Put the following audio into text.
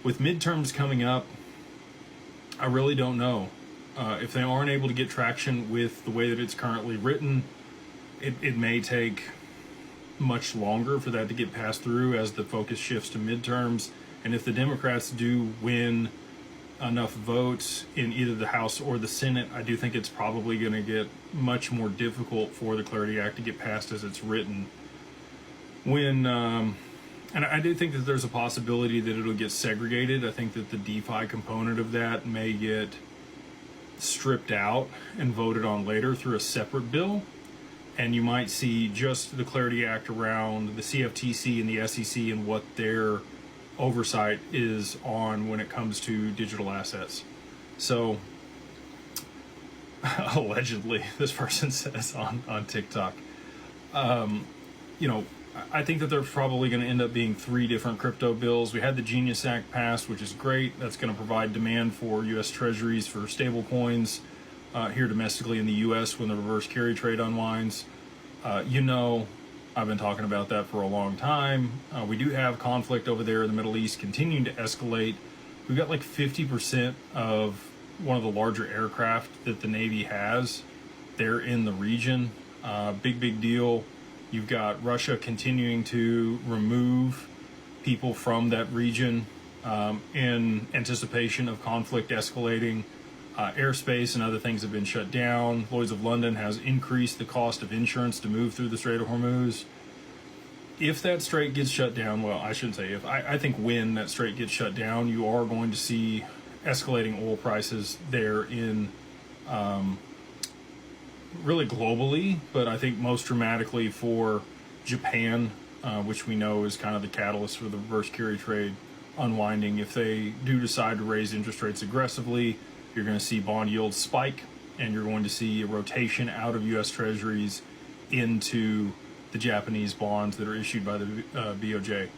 with midterms coming up, I really don't know. If they aren't able to get traction with the way that it's currently written, it may take much longer for that to get passed through as the focus shifts to midterms. And if the Democrats do win enough votes in either the House or the Senate, I do think it's probably going to get much more difficult for the Clarity Act to get passed as it's written. And I do think that there's a possibility that it'll get segregated. I think that the DeFi component of that may get stripped out and voted on later through a separate bill. And you might see just the Clarity Act around the CFTC and the SEC and what their oversight is on when it comes to digital assets. So, allegedly, this person says on TikTok, I think that there's probably going to end up being 3 different crypto bills. We had the Genius Act passed, which is great. That's going to provide demand for U.S. Treasuries for stable coins here domestically in the U.S. when the reverse carry trade unwinds. I've been talking about that for a long time. We do have conflict over there in the Middle East continuing to escalate. We've got like 50% of one of the larger aircraft that the Navy has there in the region. Big deal. You've got Russia continuing to remove people from that region in anticipation of conflict escalating. Airspace and other things have been shut down. Lloyd's of London has increased the cost of insurance to move through the Strait of Hormuz. If that strait gets shut down, well, I shouldn't say if, I think when that strait gets shut down, you are going to see escalating oil prices there in really globally, but I think most dramatically for Japan, which we know is kind of the catalyst for the reverse carry trade unwinding. If they do decide to raise interest rates aggressively, you're going to see bond yields spike, and you're going to see a rotation out of U.S. Treasuries into the Japanese bonds that are issued by the BOJ.